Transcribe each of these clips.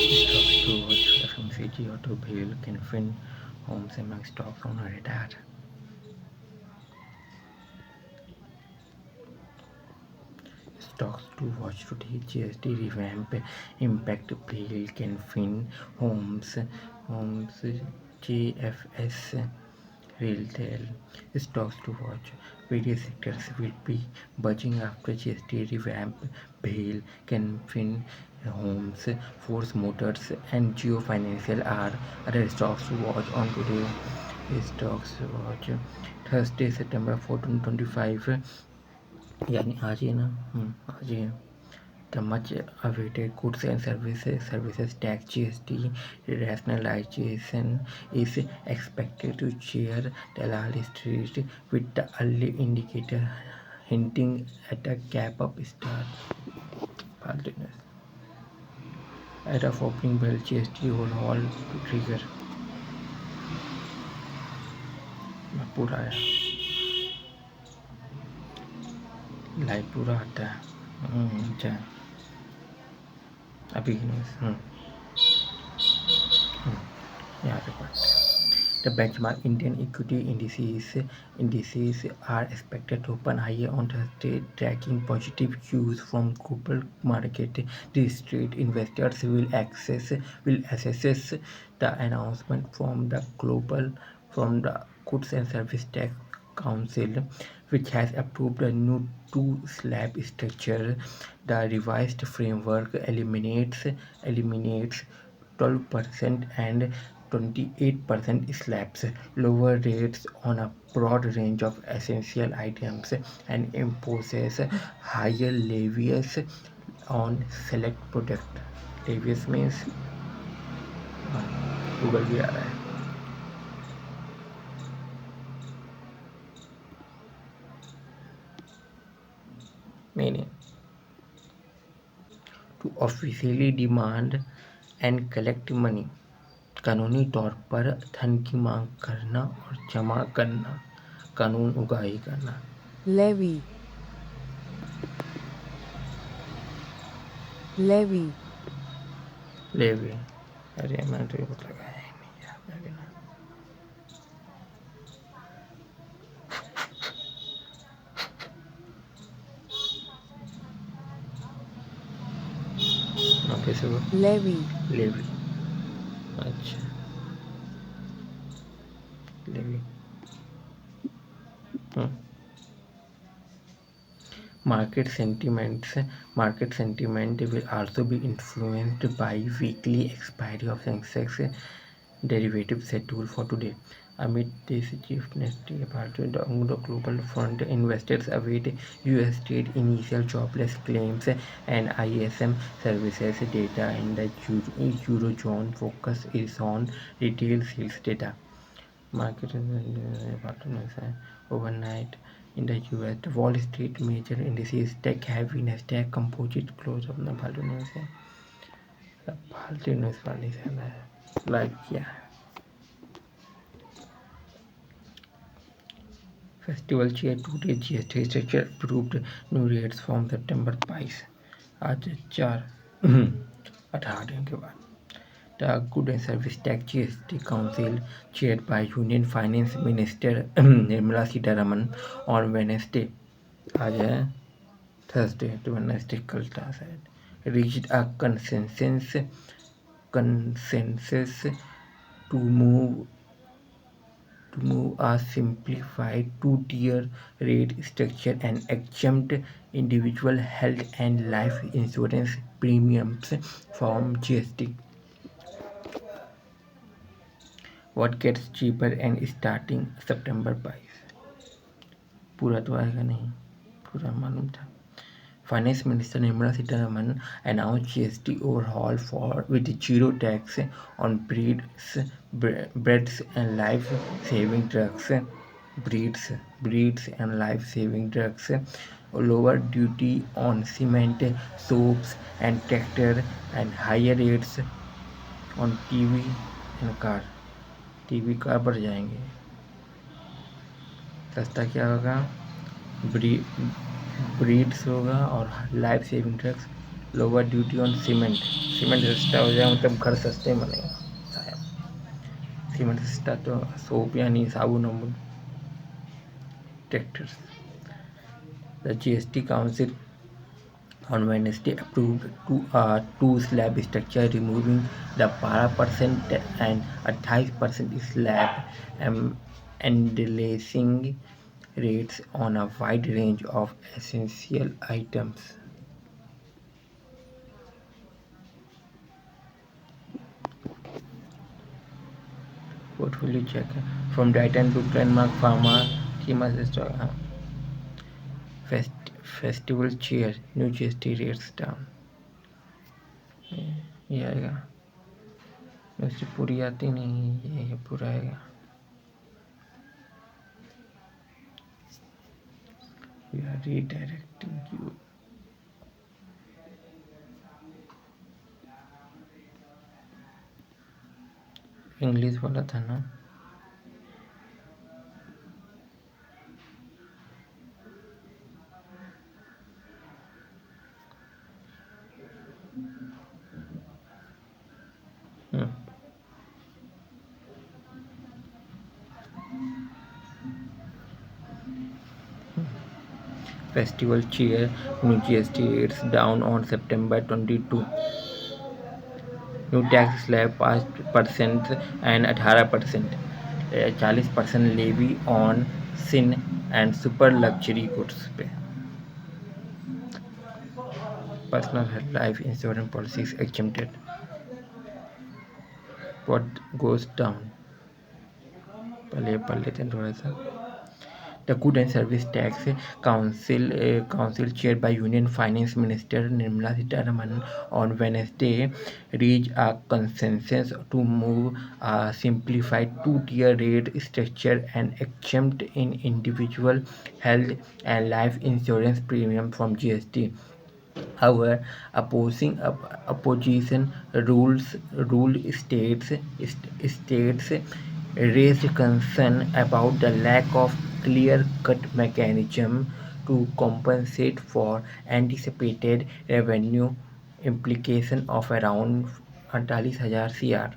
Stocks to watch FMCG automobile Kenfin Homes among stocks on radar. Stocks to watch today: GST revamp impact Bale, Kenfin Homes, JFS Retail. Stocks to watch: various sectors will be budging after GST revamp. Bale, Kenfin Homes, Force Motors and Geo Financial are other stocks to watch on today. Stocks to watch Thursday, September 14, 2025, यानी आज ही है ना, आज ही है. The much awaited goods and services tax (GST) rationalization is expected to cheer Dalal Street, with the early indicator hinting at a gap-up start. At a opening bell, GST overhaul to trigger. पूरा है, live पूरा आता है. अच्छा, अभी यहाँ पे पढ़ते हैं. The benchmark Indian equity indices are expected to open higher on Thursday, tracking positive cues from global market. The street investors will assess the announcement from the Goods and Service Tax Council, which has approved a new two-slab structure. The revised framework eliminates 12% and 28% slabs, lower rates on a broad range of essential items, and imposes higher levies on select products. Levies means Google भी आ रहा है. नहीं, to officially demand and collect money, कानूनी तौर पर धन की मांग करना और जमा करना, कानून उगाही करना. levy, levy, levy. अरे मैंने तो ये कुछ लगाया ही नहीं यार, मैं भी ना. कैसे वो levy, लेवी. अच्छा, levy. Market sentiment will also be influenced by weekly expiry of Sensex derivative schedule for today. Amid this chief Nifty on the global front, investors await US state initial jobless claims and ISM services data, and the Eurozone focus is on retail sales data. Market overnight in the US, the Wall Street major indices tech heavy Nasdaq Composite close अपना फालतू news है, फालतू news पढ़ने से like किया. Festival cheer 2 day GST structure approved, new rates from September 22. आज 18 दिन के बाद. The Goods and Service Tax (GST) Council, chaired by Union Finance Minister Nirmala Sitharaman, on Wednesday, आज है Thursday to Wednesday, कल था शायद, reached a consensus to move a simplified two-tier rate structure and exempt individual health and life insurance premiums from GST. What gets cheaper and starting September 22. पूरा तो आएगा नहीं, पूरा मालूम था. Finance Minister Nirmala Sitharaman announced GST overhaul with zero tax on breads and life-saving drugs, lower duty on cement, soaps and tractor, and higher rates on TV and car. TV car बढ़ जाएंगे. सस्ता क्या होगा? Breeds होगा और life saving drugs lower duty on cement, cement सस्ता हो जाए मतलब घर सस्ते में बनेगा शायद। सीमेंट सस्ता तो सोप यानी साबुन वाबुन, tractors. The GST Council on Wednesday approved two slab structure, removing the 12% and 28% slab and enlarging rates on a wide range of essential items. Portfolio check from Titan to Glenmark Pharma, Themas stock. Festival cheer, new GST rates down. ये आएगा, वैसे पूरी आती नहीं, ये पूरा आएगा। We are redirecting you. English वाला था ना। Festival cheer, new GST rates down on September 22. New tax slab 5% and 18%, 40% levy on sin and super luxury goods पे। Personal life insurance policies exempted. What goes down? पहले पढ़ लेते हैं थोड़ा सा। The Goods and Service Tax Council, chaired by Union Finance Minister Nirmala Sitharaman, on Wednesday reached a consensus to move a simplified two-tier rate structure and exempt in individual health and life insurance premium from GST. However, opposition ruled states raised concern about the lack of clear-cut mechanism to compensate for anticipated revenue implication of around 48,000 crore.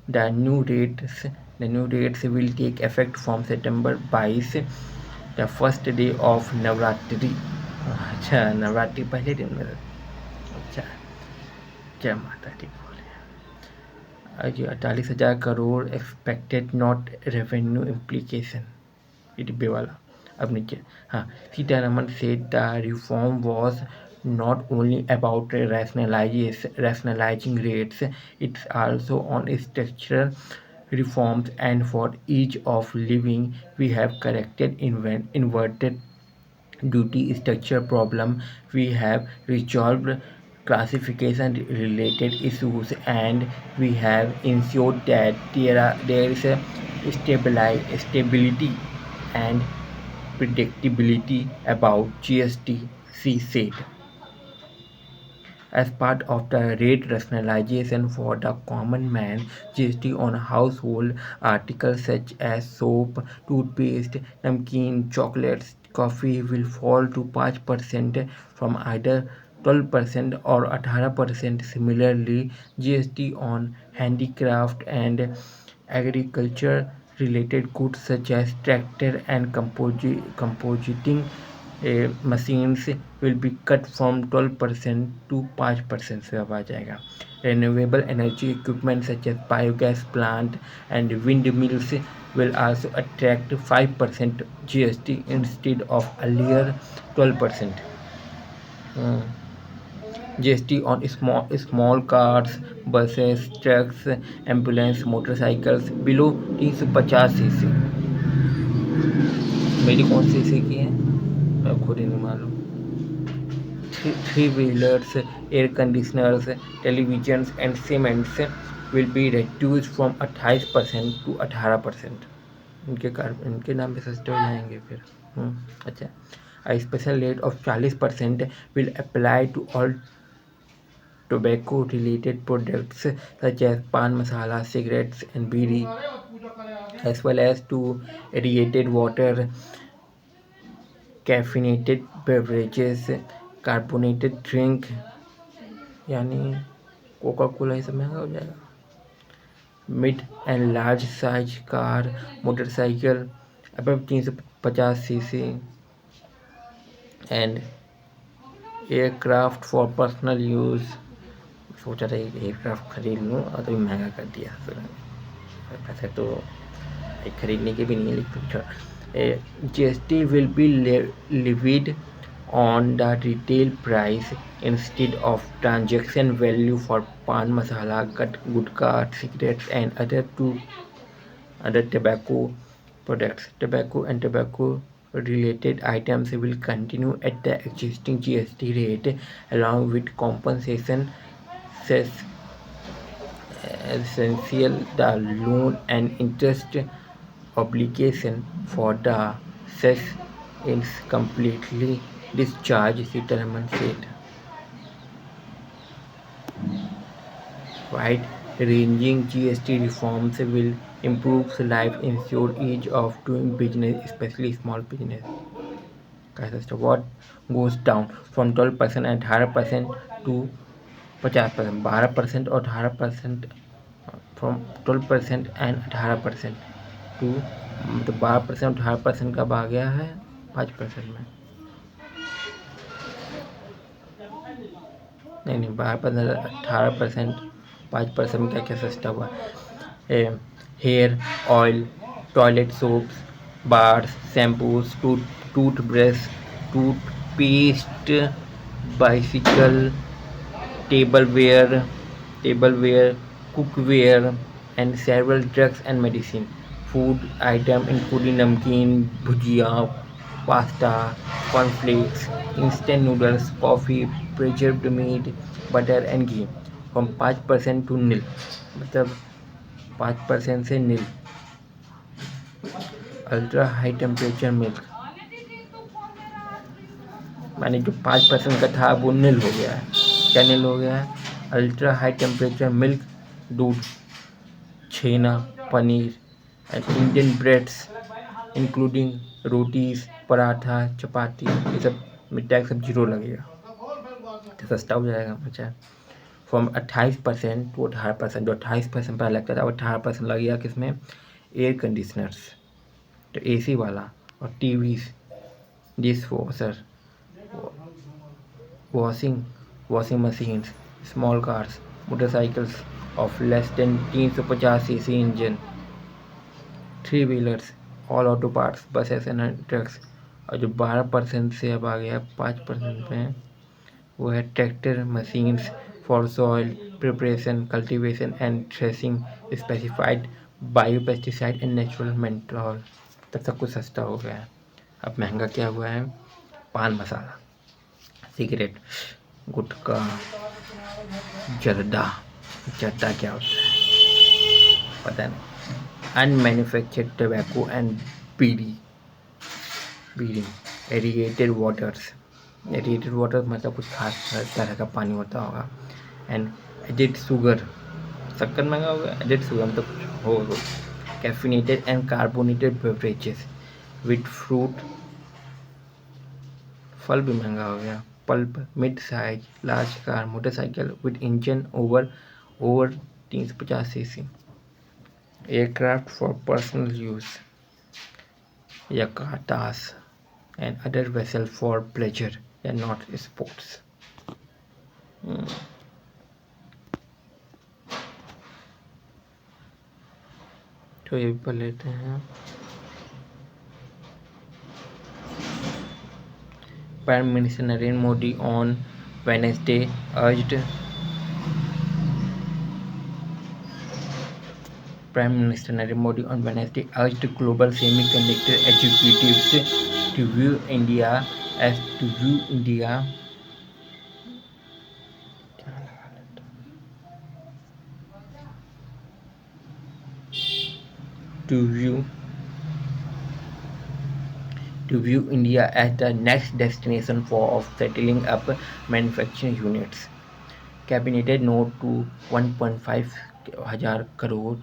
The new rates the new rates will take effect from September 22, the first day of Navratri. अच्छा, नवरात्रि पहले दिन में। अच्छा, जय माता दी बोले। 48,000 crore expected not revenue implication, ये डिब्बे वाला। अब नीचे, हाँ, Sitharaman said the reform was not only about rationalizing rates, it's also on structural reforms, and for ease of living we have corrected inverted duty structure problem, we have resolved classification related issues, and we have ensured that there is a stability and predictability about GST, she said. As part of the rate rationalization for the common man, GST on household articles such as soap, toothpaste, namkeen, chocolates, coffee will fall to 5% from either 12% or 18%. Similarly, GST on handicraft and agriculture related goods such as tractor and compositing machines will be cut from 12% to 5% से अब आ जाएगा। Renewable energy equipment such as biogas plant and windmills will also attract 5% GST instead of earlier 12%. GST on small cars, buses, trucks, ambulance, motorcycles below 350 cc। मेरी कौन सी CC की है मैं खुद ही नहीं मालूम। Three-wheelers, air conditioners, televisions and cements will be reduced from 28% to 18%। इनके नाम पे सस्ते हो जाएंगे फिर। अच्छा, a special rate of 40% will apply to all tobacco related products such as pan masala, cigarettes and bidi, as well as to aerated water, caffeinated beverages, carbonated drink, यानी Coca Cola ये सब महंगा हो जाएगा। Mid and large size car, motorcycle अब 350 cc and aircraft for personal use. सोचा था एक एयरक्राफ्ट खरीद लूँ और तो महंगा कर दिया पैसे तो खरीदने के भी नहीं है, लेकिन GST will be levied on the retail price instead of transaction value for pan masala, gutka, cigarettes and other tobacco products. Tobacco and tobacco related items will continue at the existing GST rate along with compensation cess essential the loan and interest obligation for the cess is completely discharged, Sitaraman said. Wide-ranging GST reforms will improve life, ensure ease of doing business, especially small business. What goes down from 12% and 18% to 50%, 12% और 18% from 12% and 18% to मतलब 12% 18% कब आ गया है 5% में, नहीं 12% 18% 5% में क्या क्या सस्ता हुआ है। Hair oil, toilet soaps, bars, shampoos, toothbrush, toothpaste, bicycle, tableware, cookware, and several drugs and medicine. Food item including namkeen, bhujia, pasta, cornflakes, instant noodles, coffee, preserved meat, butter and ghee from 5% to nil, मतलब 5% से nil. Ultra high temperature milk, माने जो 5% का था वो नील हो गया है। क्या नील हो गया है? अल्ट्रा हाई टेम्परेचर मिल्क, दूध, छेना, paneer and Indian breads including rotis, paratha, chapati, ये सब मिठाई सब जीरो लगेगा तो सस्ता हो जाएगा बच्चा। फ्रॉम 28% टू 18%, जो 28% पहले लगता था वो 18% लग गया किसमें? एयर कंडीशनर्स, तो AC वाला और TVs, dish washer, washing machines, small cars, motorcycles of less than 350 cc engine, three-wheelers, all auto parts, buses and trucks। और जो 12% से अब आ गया 5% पे वो है tractor, machines for soil preparation, cultivation and threshing, specified biopesticide and natural menthol. तब सब कुछ सस्ता हो गया है। अब महंगा क्या हुआ है? पान मसाला, सिगरेट, गुटखा, जर्दा। जर्दा क्या होता है पता नहीं। Unmanufactured tobacco and bidi, aerated waters, aerated water मतलब कुछ खास तरह का पानी होता होगा। एंड एडिड शुगर, शक्कर महंगा होगा, एडिड शुगर मतलब कुछ हो। Caffeinated and carbonated beverages with fruit, फल भी महंगा हो गया। Pulp, mid size large car, motorcycle with engine over 350 cc, aircraft for personal use, yachts and other vessel for pleasure and not sports. तो ये भी पढ़ लेते हैं। Prime Minister Narendra Modi on Wednesday urged global semiconductor executives to view India as the next destination of settling up manufacturing units. Cabinet note to 1.5 हजार crore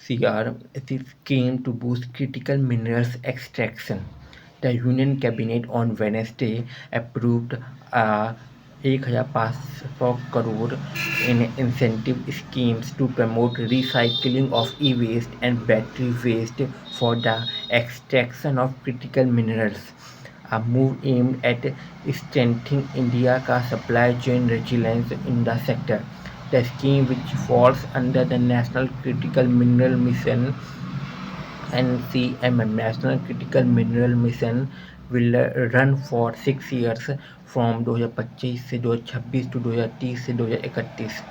CR scheme to boost critical minerals extraction. The Union Cabinet on Wednesday approved a 1,500 crore in incentive schemes to promote recycling of e-waste and battery waste for the extraction of critical minerals. A move aimed at strengthening India's supply chain resilience in the sector. The scheme, which falls under the National Critical Mineral Mission NCMM, National Critical Mineral Mission, will run for 6 years from 2025 से 2026 to 2030 से 2031.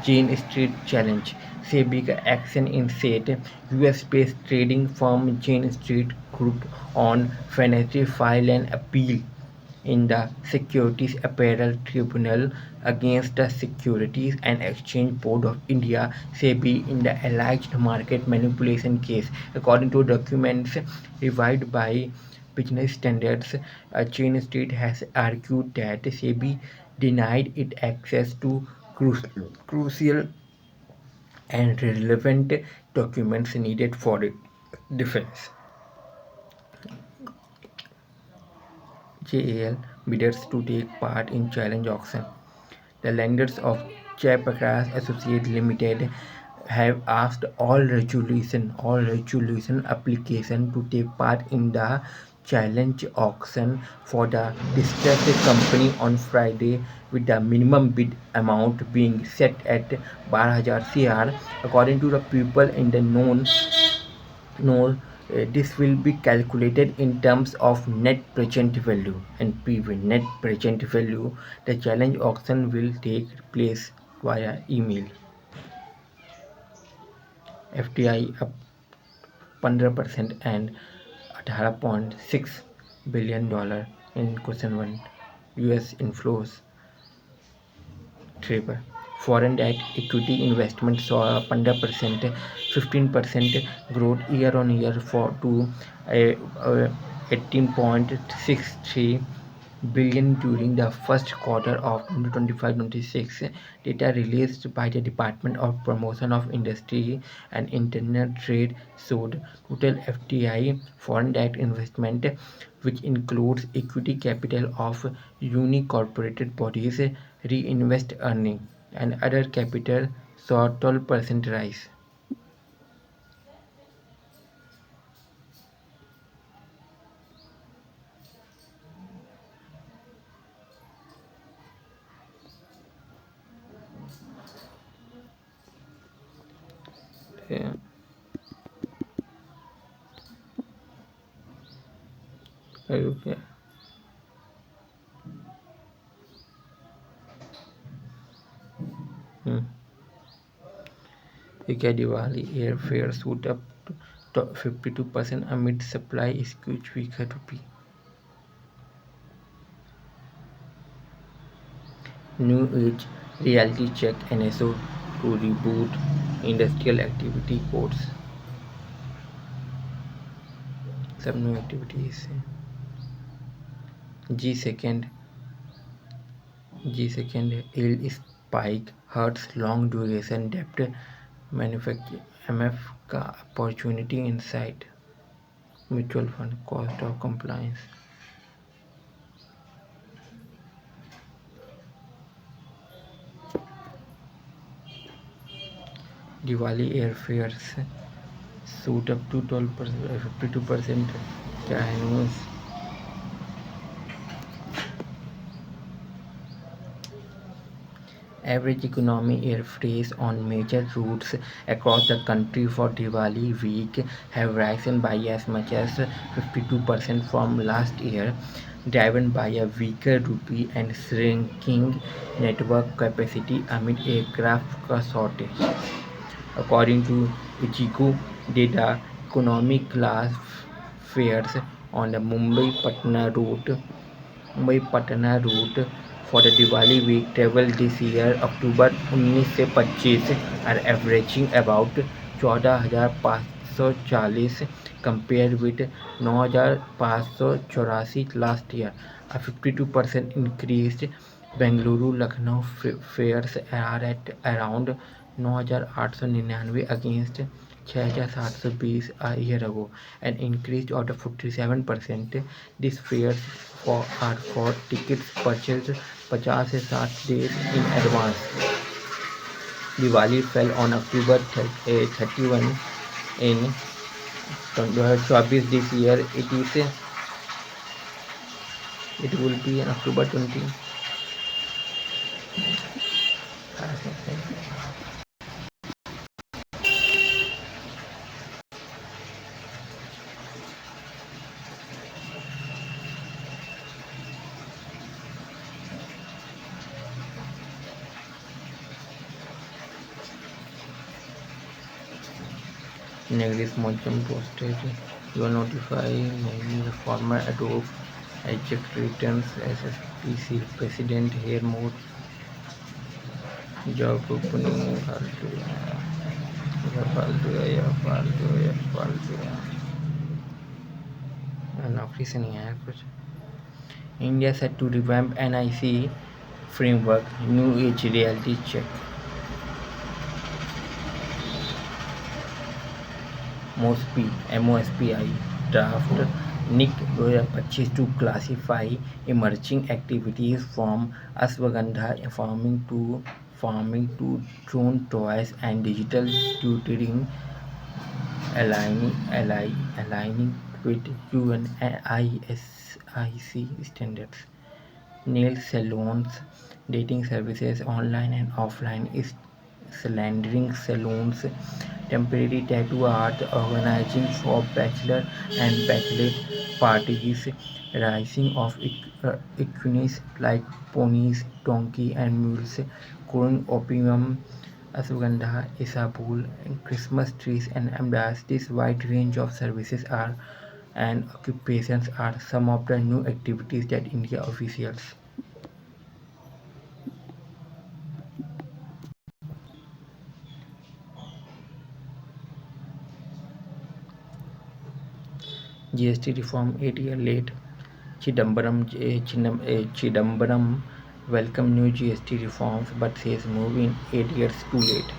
Jane Street Challenge. SEBI का action in set. US based trading firm Jane Street Group on Wednesday filed an appeal in the Securities Apparel Tribunal against the Securities and Exchange Board of India (SEBI) in the alleged market manipulation case. According to documents revived by Business Standards, Chain Street has argued that SEBI denied it access to crucial and relevant documents needed for its defense. JAL bidders to take part in challenge auction. The lenders of Jaiprakash Associates Limited have asked all resolution application to take part in the challenge auction for the distressed company on Friday, with the minimum bid amount being set at 12,000 crore. According to the people in the know, this will be calculated in terms of net present value and PV, net present value. The challenge auction will take place via email. FDI up 15% and $18.6 billion in Q1. US inflows triple. Foreign debt equity investment saw a 15% growth year on year to 18.63 billion during the first quarter of 2025-26. Data released by the Department of Promotion of Industry and International Trade showed total FDI foreign direct investment, which includes equity capital of unincorporated bodies, reinvest earning, and other capital, saw 12% rise. Yeah. Okay. Hmm. UK Diwali airfare shoot up to 52% amid supply squeeze, weaker rupee. New Age reality check NSO to reboot industrial activity codes. सब new activity इससे. G2 yield spike hurts long duration debt manufacture. MF का opportunity insight. Mutual fund cost of compliance. Diwali airfares shoot up to 12%, 52%. क्या है news? Average economy airfares on major routes across the country for Diwali week have risen by as much as 52% from last year, driven by a weaker rupee and shrinking network capacity amid aircraft shortage. According to Ichigo data, economy class fares on the Mumbai-Patna route for the Diwali week travel this year, October 19 से 25, are averaging about 14,540 compared with 9,584 last year, a 52% increase. Bengaluru-Lucknow fares are at around 9,899 against 6,720 a year ago, an increase of 47%. These fares are for tickets purchased 50 से 60 days in advance. Diwali fell on October 31 in 2024 this year. It will be on October 20. Negris Mochum posted, you will notify the former Adobe eject returns SSPC president here more job opening नौकरी से नहीं आया कुछ. India set to revamp NIC framework, new age reality check. MOSPI draft NIC 2025 to classify emerging activities from ashwagandha farming to drone toys and digital tutoring, aligning with UNISIC standards. Nail salons, dating services, online and offline, slandering salons, temporary tattoo art, organizing for bachelor and bachelorette parties, rising of equines like ponies, donkey and mules, growing opium, ashwagandha, isabul, Christmas trees and ambassadors. This wide range of services are and occupations are some of the new activities that India officials. GST reform 8 years late. Chidambaram welcomed new GST reforms but says move in 8 years too late.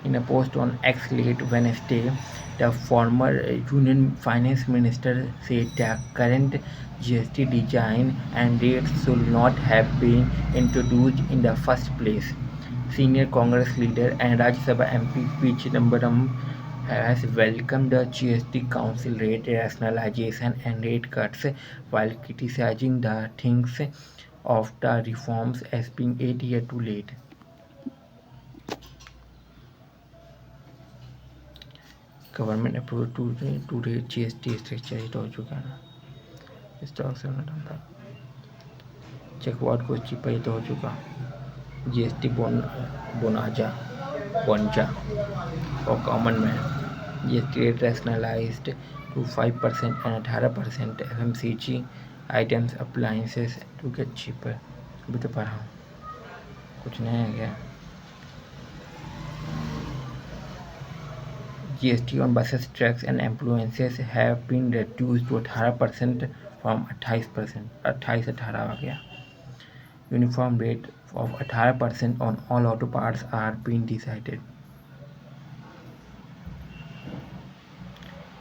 In a post on X late Wednesday, the former Union Finance Minister said the current GST design and rates should not have been introduced in the first place. Senior Congress leader and Rajya Sabha MP P. Chidambaram has welcomed the GST Council rate rationalization and rate cuts while criticizing the things of the reforms as being 8 years too late. Government approved to rate GST structure hit हो चुका है ना. Stock से था चेकवाट को चिपा तो हो चुका. GST bonanza for common man. GST rate rationalized to 5% and 18% FMCG items appliances to get cheaper. अभी तो पढ़ा हूँ कुछ नया है क्या. GST on buses, trucks and ambulances have been reduced to 18% from 28%. 18 आ गया. Uniform rate of 18% on all auto parts are being decided.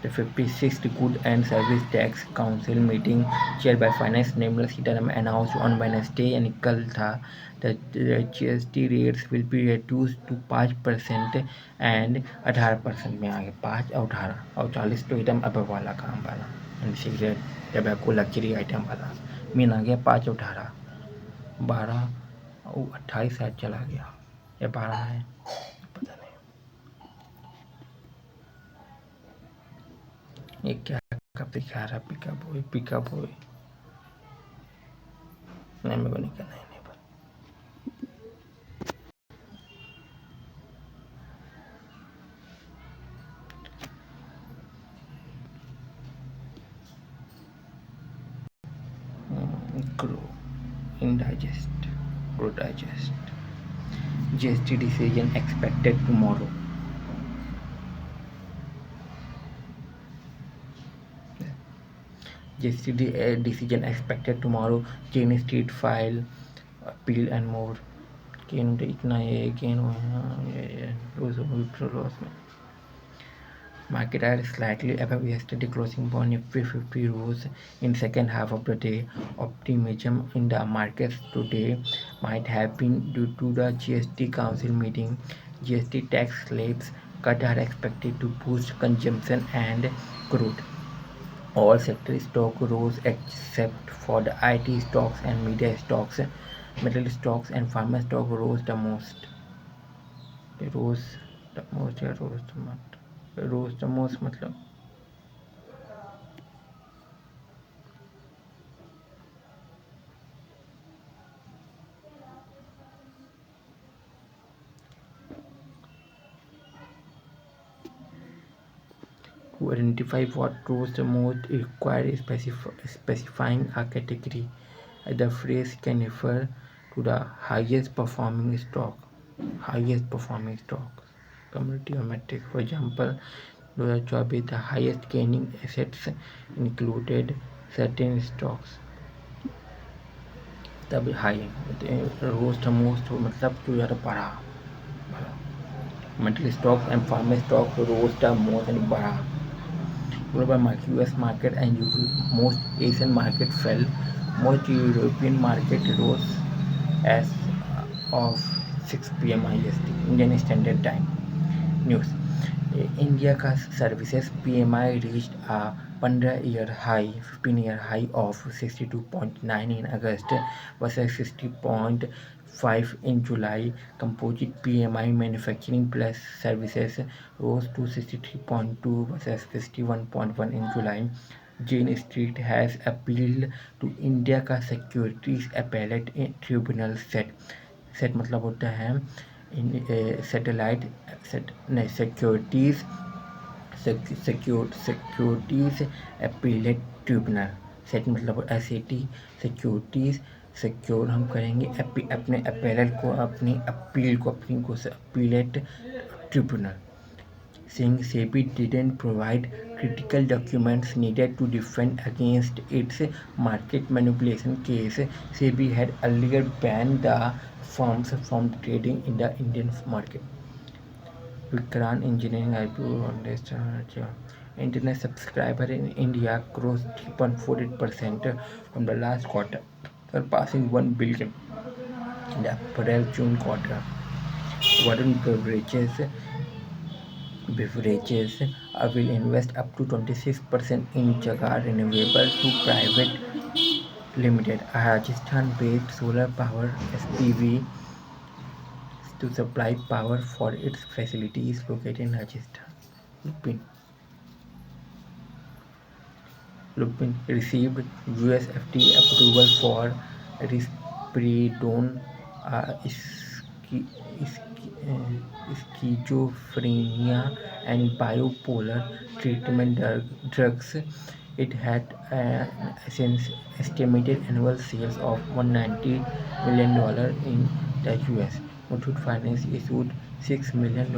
The 56th Goods and Service Tax Council meeting chaired by Finance Nirmala Sitharaman announced on Wednesday and कल था that the GST rates will be reduced to 5% and 18% में आ गए. 5 और 18 और 40 तो एकदम अब वाला काम वाला and cigarette tobacco luxury item वाला मीन आ गया. 5 और 18 12 और 28 शायद चला गया या 12 है पता नहीं. ये क्या कब दिखा रहा पिका बोई नहीं मेरे को नहीं करना है. Grow digest. GST decision expected tomorrow. GST decision expected tomorrow. Chain Street file appeal and more. Gain इतना ये gain हुआ है लॉस में. Market are slightly above yesterday closing for Nifty 50 rose in second half of the day. Optimism in the markets today might have been due to the GST Council meeting. GST tax slates cut are expected to boost consumption and growth. All sector stock rose except for the IT stocks and media stocks. Metal stocks and pharma stock rose the most. They rose the most या rose the most मतलब 'To identify what rose the most require specifying a category. The phrase can refer to the highest performing stock. Highest performing stocks. Community or metric. For example, 2024 the highest gaining assets included certain stocks. तब high rose the most मतलब जो ज़्यादा बढ़ा metal stock and pharma stock rose the most and बढ़ा global market, US market and most Asian market fell. Most European market rose as of 6 p.m. IST, Indian Standard Time. News. India का services PMI reached a 15-year high of 62.9 in August versus 60.5 in July. Composite PMI manufacturing plus services rose to 63.2 versus 61.1 in July. Jane Street has appealed to India का securities appellate tribunal set मतलब होता है satellite नहीं securities appellate tribunal set मतलब SAT securities secure हम करेंगे अपने appellate को अपनी अपील को अपनी को appellate tribunal saying SEBI didn't provide critical documents needed to defend against its market manipulation case. SEBI had earlier banned the firms from trading in the Indian market. Vikran Engineering IPO on this internet subscriber in India grows 3.48% from the last quarter, surpassing 1 billion in the April-June quarter. Warren Beverages will invest up to 26% in Jagar Renewable to Private Limited, a Rajasthan-based solar power SPV, to supply power for its facilities located in Rajasthan. Lupin received US FDA approval for risperidone, a schizophrenia and bipolar treatment drugs. It had an estimated annual sales of $190 million in the US. Muthoot Finance issued $6 million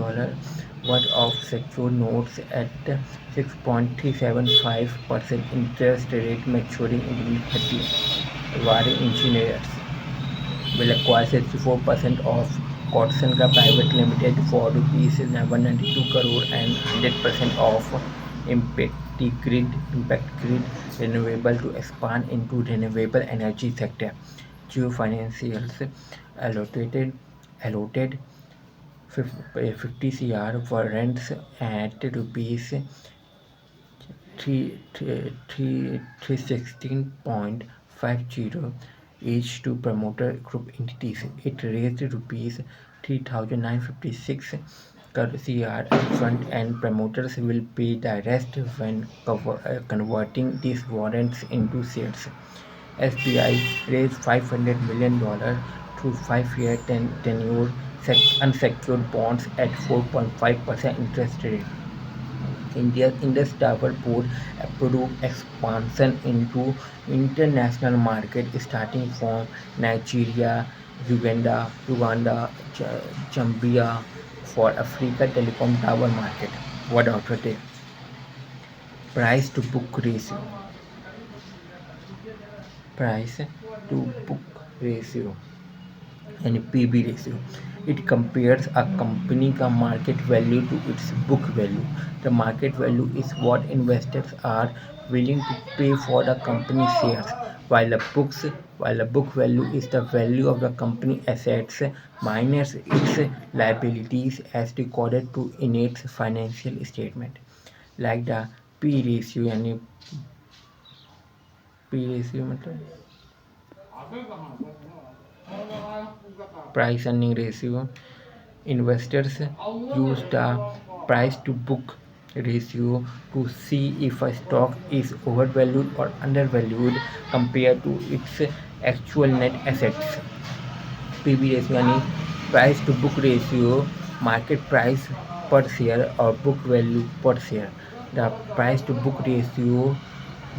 worth of secured notes at 6.375% interest rate maturing in 2030. Warren Engineers will acquire 64% of Kotsan Private Limited for rupees 192 crore and 100% of Impact Grid Renewable to expand into renewable energy sector. Geo Financials allotted 50 crore warrants at rupees 316.50 each to promoter group entities. It raised rupees 3,956 crore upfront and promoters will pay the rest when converting these warrants into shares. SBI raised $500 million through 5-year tenure unsecured bonds at 4.5% interest rate. India's Indus Tower Board approved expansion into international market starting from Nigeria, Uganda, Zambia for Africa telecom tower market. What out today? Price to book ratio. Price to book ratio. and PB ratio. It compares a company का market value to its book value. The market value is what investors are willing to pay for the company shares, while the book value is the value of the company assets minus its liabilities as recorded to in its financial statement. Like the P ratio यानी P ratio मतलब price earning ratio. Investors use the price to book ratio to see if a stock is overvalued or undervalued compared to its actual net assets. PB ratio यानी price to book ratio, market price per share or book value per share. The price to book ratio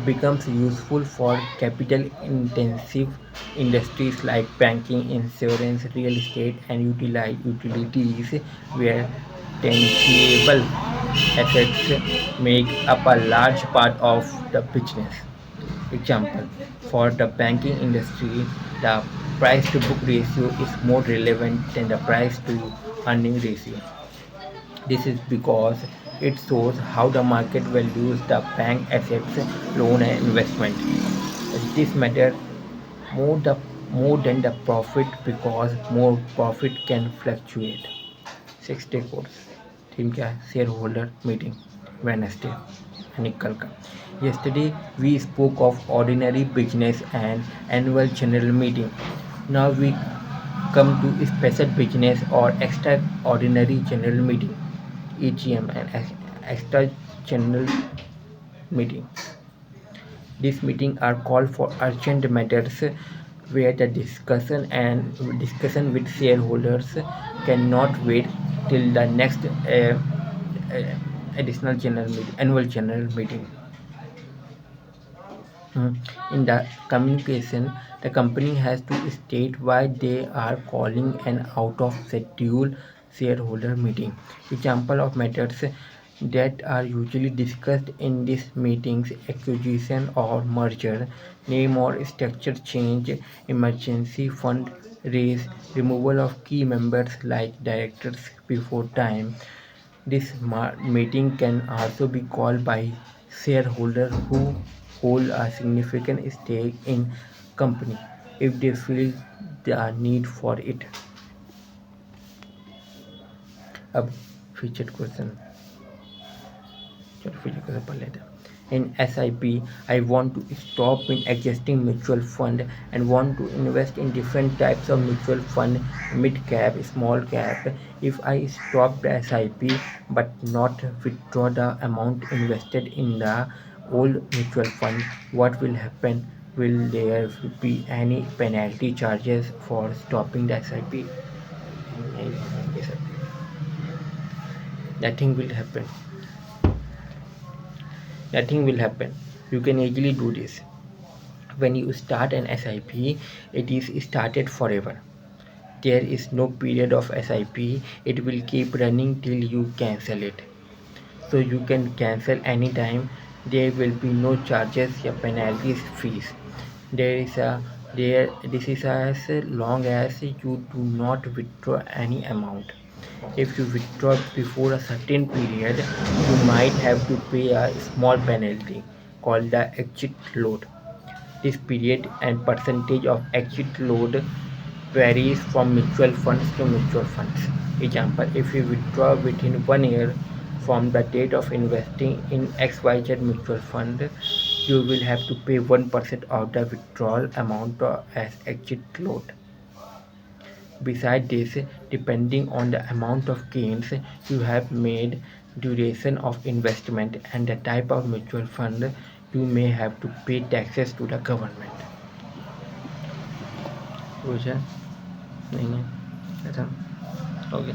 becomes useful for capital intensive industries like banking, insurance, real estate, and utilities where tangible assets make up a large part of the business. Example, for the banking industry, the price to book ratio is more relevant than the price to earning ratio. This is because it shows how the market values the bank assets, loan and investment. This matter more the more than the profit because more profit can fluctuate. 6 day course theme क्या है share holder meeting Wednesday यानी कल का yesterday we spoke of ordinary business and annual general meeting. Now we come to special business or extraordinary general meeting EGM and extra general meeting. These meetings are called for urgent matters where the discussion with shareholders cannot wait till the next additional annual general meeting. In the communication, the company has to state why they are calling an out of schedule shareholder meeting. Example of matters that are usually discussed in these meetings: acquisition or merger, name or structure change, emergency fund raise, removal of key members like directors before time. This meeting can also be called by shareholders who hold a significant stake in company if they feel the need for it. अब featured question चलो featured question पढ़ लेते हैं. In SIP, I want to stop in existing mutual fund and want to invest in different types of mutual fund, mid cap, small cap. If I stop the SIP but not withdraw the amount invested in the old mutual fund, what will happen? Will there be any penalty charges for stopping the SIP? Nothing will happen. Nothing will happen. You can easily do this. When you start an SIP, it is started forever. There is no period of SIP. It will keep running till you cancel it. So you can cancel anytime. There will be no charges or penalties, fees. There is a there this is as long as you do not withdraw any amount. If you withdraw before a certain period, you might have to pay a small penalty called the exit load. This period and percentage of exit load varies from mutual funds to mutual funds. Example, if you withdraw within 1 year from the date of investing in XYZ mutual fund, you will have to pay 1% of the withdrawal amount as exit load. Besides this, depending on the amount of gains you have made, duration of investment, and the type of mutual fund, you may have to pay taxes to the government. कुछ है नहीं है ऐसा okay